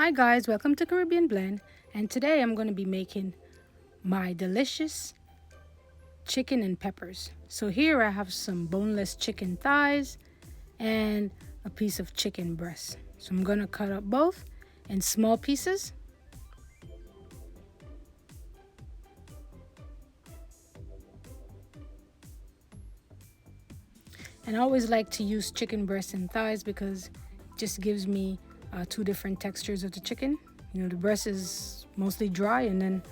Hi guys, welcome to Caribbean Blend, and today I'm going to be making my delicious chicken and peppers. So here I have some boneless chicken thighs and a piece of chicken breast. So I'm going to cut up both in small pieces. And I always like to use chicken breast and thighs because it just gives me two different textures of the chicken. You know, the breast is mostly dry, and then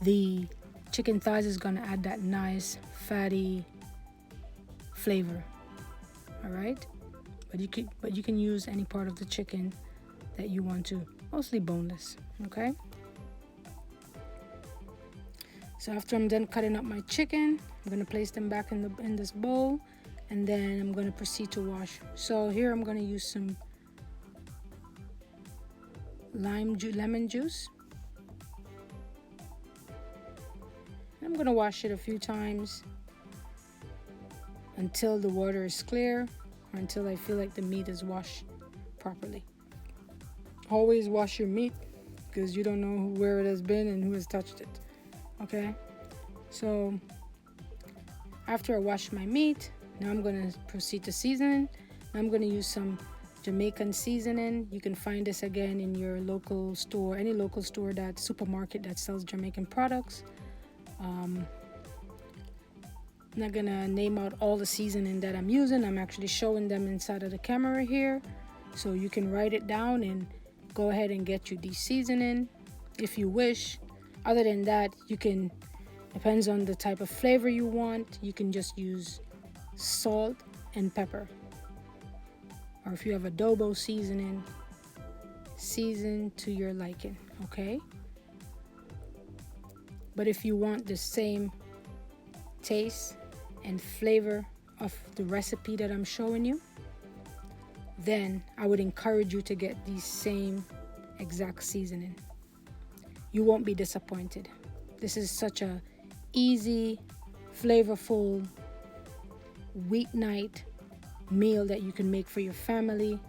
the chicken thighs is gonna add that nice fatty flavor. All right, but you can use any part of the chicken that you want to, mostly boneless. Okay. So after I'm done cutting up my chicken, I'm gonna place them back in this bowl, and then I'm gonna proceed to wash. So here I'm gonna use some lemon juice. I'm gonna wash it a few times until the water is clear, or until I feel like the meat is washed properly. Always wash your meat because you don't know where it has been and who has touched it. Okay, so after I wash my meat, now I'm gonna proceed to seasoning. I'm gonna use some Jamaican seasoning. You can find this again in your local store, any local store, that supermarket that sells Jamaican products. I'm not gonna name out all the seasoning that I'm using. I'm actually showing them inside of the camera here, so you can write it down and go ahead and get you these seasoning if you wish. Other than that, you can, depends on the type of flavor you want, you can just use salt and pepper. Or if you have adobo seasoning, season to your liking, okay? But if you want the same taste and flavor of the recipe that I'm showing you, then I would encourage you to get the same exact seasoning. You won't be disappointed. This is such a easy, flavorful weeknight meal that you can make for your family.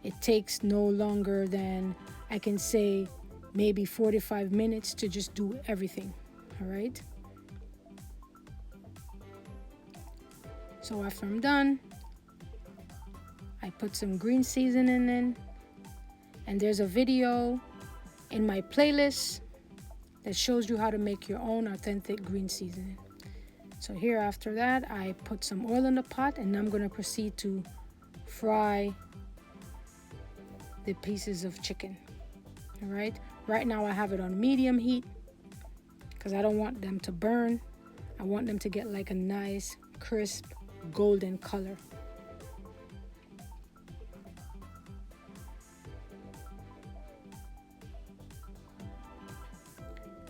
It takes no longer than, I can say, maybe 45 minutes to just do everything. All right, so after I'm done, I put some green seasoning in, and there's a video in my playlist that shows you how to make your own authentic green seasoning. So here, after that, I put some oil in the pot, and I'm going to proceed to fry the pieces of chicken. All right, right now I have it on medium heat because I don't want them to burn. I want them to get like a nice crisp golden color.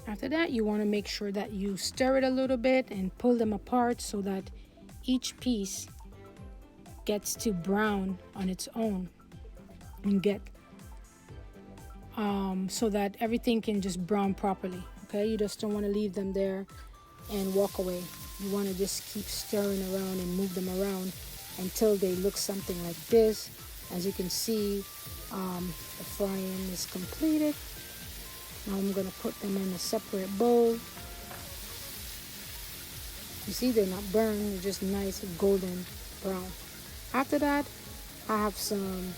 After that, you want to make sure that you stir it a little bit and pull them apart so that each piece gets to brown on its own, and get so that everything can just brown properly. Okay, you just don't want to leave them there and walk away. You want to just keep stirring around and move them around until they look something like this. As you can see, the frying is completed. Now I'm going to put them in a separate bowl. You see, they're not burned, they're just nice golden brown. After that, I have some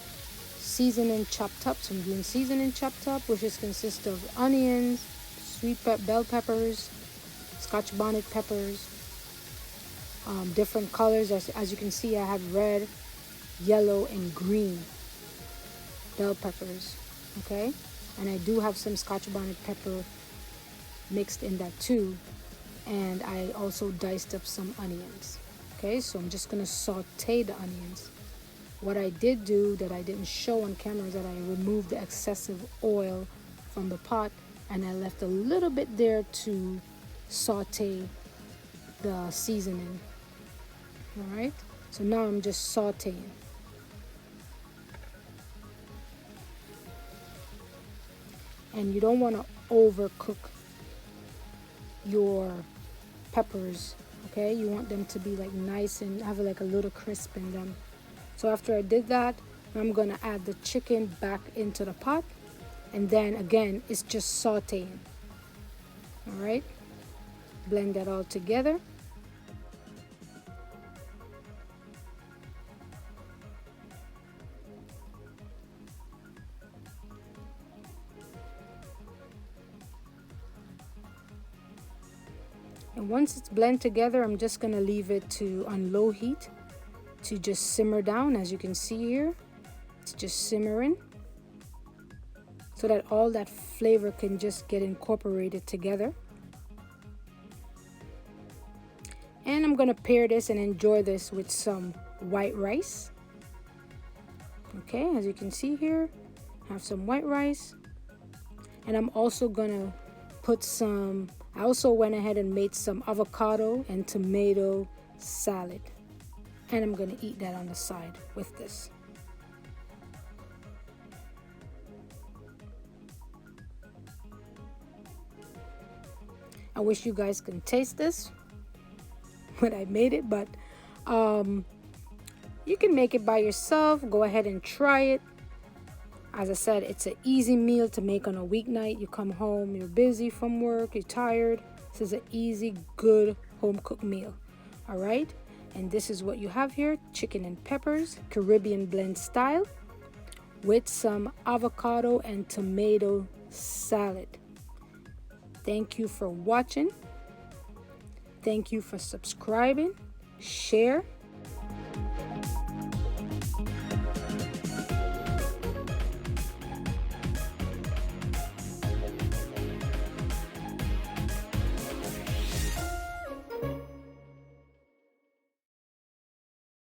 seasoning chopped up, some green seasoning chopped up, which consists of onions, sweet bell peppers, Scotch bonnet peppers, different colors. As you can see, I have red, yellow, and green bell peppers. Okay, and I do have some Scotch bonnet pepper mixed in that too, and I also diced up some onions. Okay, so I'm just gonna saute the onions. What I did do that I didn't show on camera is that I removed the excessive oil from the pot, and I left a little bit there to saute the seasoning. All right, so now I'm just sauteing. And you don't want to overcook your peppers, okay? You want them to be like nice and have like a little crisp in them. So after I did that, I'm gonna add the chicken back into the pot, and then again it's just sauteing. All right, blend that all together. And once it's blended together, I'm just gonna leave it on low heat to just simmer down. As you can see here, it's just simmering so that all that flavor can just get incorporated together. And I'm gonna pair this and enjoy this with some white rice. Okay, as you can see here, I have some white rice. And I'm also gonna put I also went ahead and made some avocado and tomato salad. And I'm gonna eat that on the side with this. I wish you guys can taste this when I made it, but you can make it by yourself. Go ahead and try it. As I said, it's an easy meal to make on a weeknight. You come home, you're busy from work, you're tired. This is an easy, good home cooked meal. All right, and this is what you have here: chicken and peppers, Caribbean blend style, with some avocado and tomato salad. Thank you for watching. Thank you for subscribing, share,